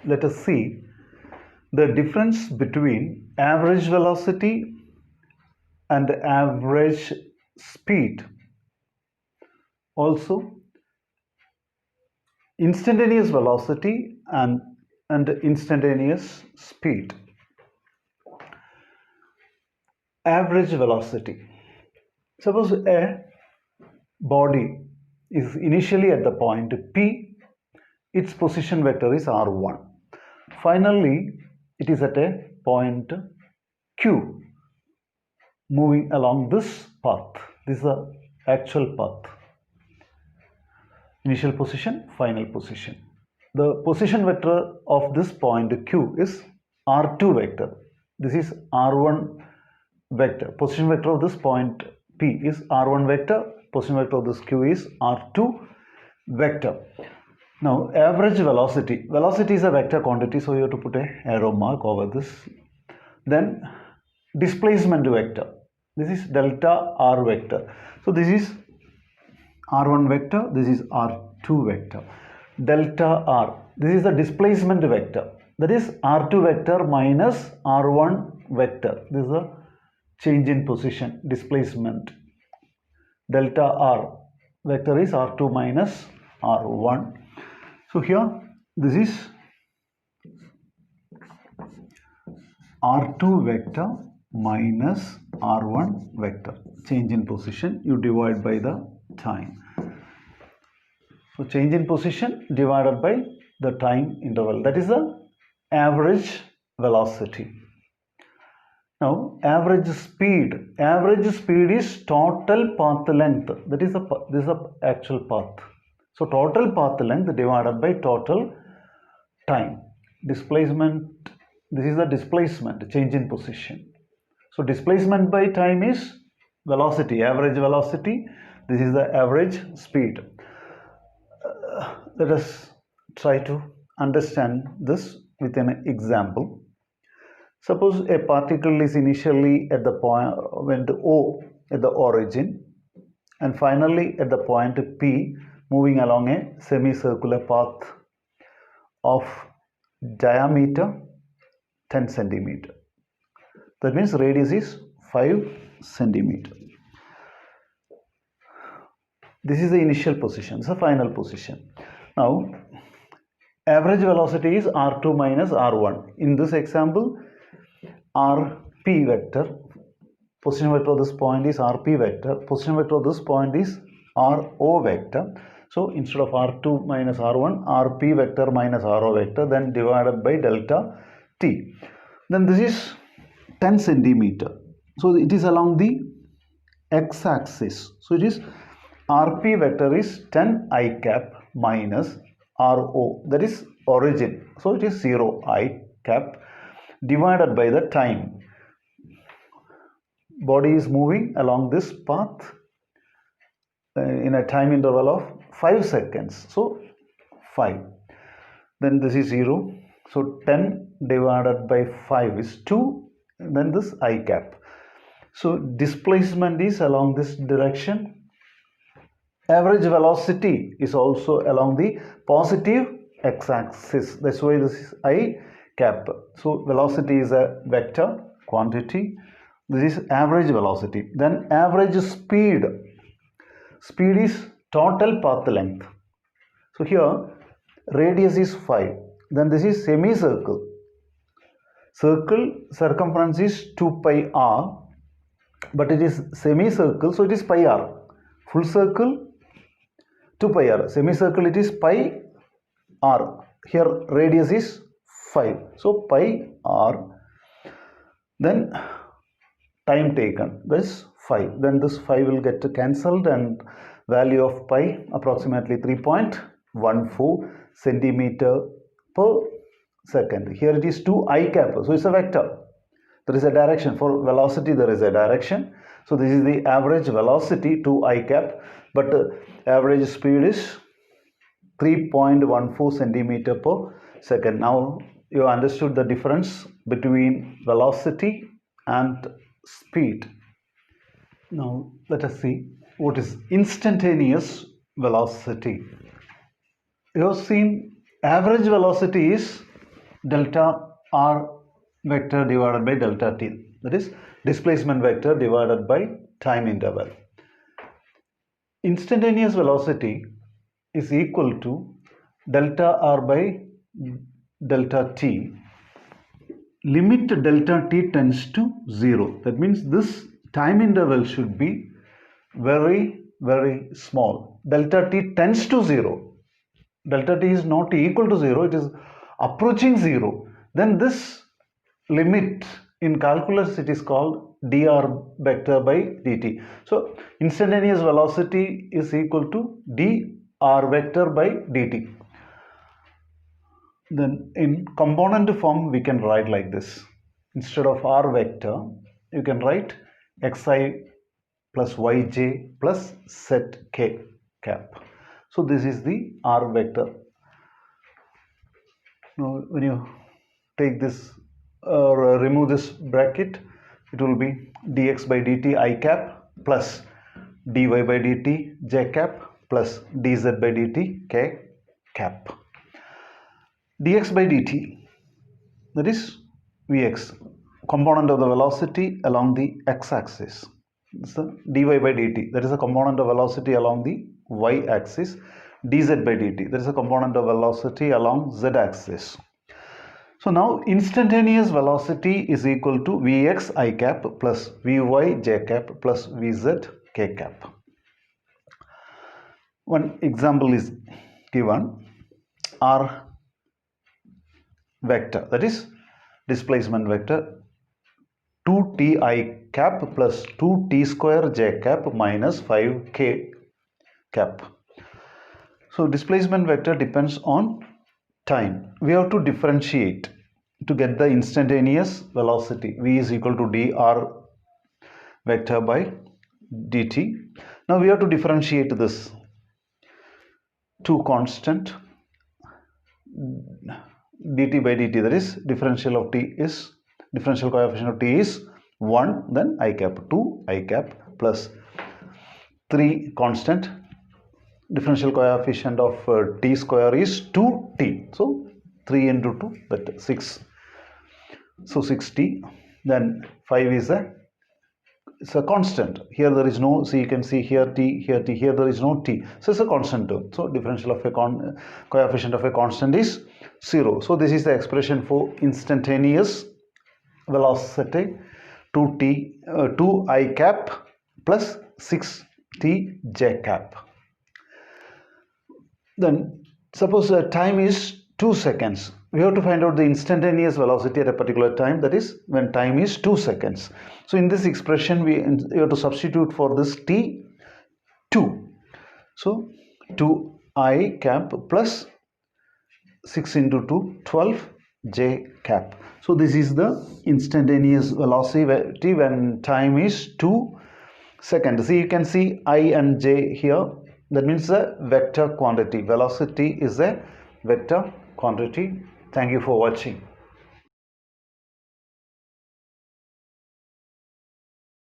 let us see the difference between average velocity and average speed. Also, instantaneous velocity and instantaneous speed. Average velocity. Suppose a body is initially at the point P, its position vector is r1. Finally, it is at a point Q, moving along this path. This is the actual path. Initial position, final position. The position vector of this point Q is r2 vector. This is r1 vector. Position vector of this point P is r1 vector. Position vector of this Q is r2 vector. Now, average velocity. Velocity is a vector quantity, so you have to put a arrow mark over this. Then displacement vector. This is delta r vector. So this is r1 vector, this is r2 vector. Delta r, this is the displacement vector. That is r2 vector minus r1 vector. This is the change in position, displacement. Delta r vector is r2 minus r1. So here this is r2 vector minus r1 vector. Change in position, you divide by the time. So change in position divided by the time interval. That is the average velocity. Now, average speed. Average speed is total path length. That is the actual path. So total path length divided by total time. Displacement. This is the displacement, change in position. So displacement by time is velocity, average velocity. This is the average speed. Let us try to understand this with an example. Suppose a particle is initially at the point when the O at the origin and finally at the point P, moving along a semicircular path of diameter 10 centimeter. That means radius is 5 centimeter. This is the initial position, the final position. Now, average velocity is r2 minus r1. In this example, rp vector, position vector of this point is rp vector, position vector of this point is ro vector. So, instead of r2 minus r1, rp vector minus ro vector, then divided by delta t. Then this is 10 centimeter. So, it is along the x-axis. So, it is rp vector is 10 I cap minus ro, that is origin. So, it is 0 I cap divided by the time. Body is moving along this path in a time interval of 5 seconds. So, 5. Then this is 0. So, 10 divided by 5 is 2. Then this I cap. So, displacement is along this direction. Average velocity is also along the positive x-axis. That's why this is I cap. So, velocity is a vector quantity. This is average velocity. Then average speed. Speed is total path length. So, here radius is 5. Then this is semicircle. Circle circumference is 2 pi r, but it is semicircle, so it is pi r. Full circle 2 pi r. Semicircle it is pi r. Here radius is 5. So pi r. Then time taken, this 5. Then this 5 will get cancelled and value of pi approximately 3.14 centimeter per second. Here it is 2 I cap. So it's a vector. There is a direction. For velocity there is a direction. So this is the average velocity 2 I cap. But average speed is 3.14 centimeter per second. Now you understood the difference between velocity and speed. Now let us see what is instantaneous velocity. You have seen average velocity is delta r vector divided by delta t, that is displacement vector divided by time interval. Instantaneous velocity is equal to delta r by delta t. Limit delta t tends to 0. That means this time interval should be very, very small. Delta t tends to 0. Delta t is not equal to 0, it is approaching 0. Then this limit in calculus, it is called dr vector by dt. So instantaneous velocity is equal to dr vector by dt. Then in component form we can write like this. Instead of r vector, you can write xi plus yj plus zk cap. So this is the r vector. Now when you take this or remove this bracket, it will be dx by dt I cap plus dy by dt j cap plus dz by dt k cap. Dx by dt, that is Vx, component of the velocity along the x-axis. So dy by dt, that is a component of velocity along the y-axis. Dz by dt, that is a component of velocity along z-axis. So now instantaneous velocity is equal to Vx I cap plus Vy j cap plus Vz k cap. One example is given. R vector, that is displacement vector, 2t I cap plus 2t square j cap minus 5k cap. So displacement vector depends on time. We have to differentiate to get the instantaneous velocity. V is equal to dr vector by dt. Now we have to differentiate this to constant dt by dt, that is differential of t is, differential coefficient of t is 1, then I cap 2 I cap plus 3 constant, differential coefficient of t square is 2t, so 3 into 2, that 6, so 6t, then 5 is it's a constant. Here there is no, so you can see here t, here t, here there is no t, so it's a constant term. So differential of a coefficient of a constant is 0. So this is the expression for instantaneous velocity, 2 I cap plus 6t j cap. Then suppose the time is 2 seconds. We have to find out the instantaneous velocity at a particular time, that is when time is 2 seconds. So in this expression we have to substitute for this t 2. So 2 I cap plus 6 into 2, 12 j cap. So this is the instantaneous velocity when time is 2 seconds. See, you can see I and j here. That means the vector quantity. Velocity is a vector quantity. Thank you for watching.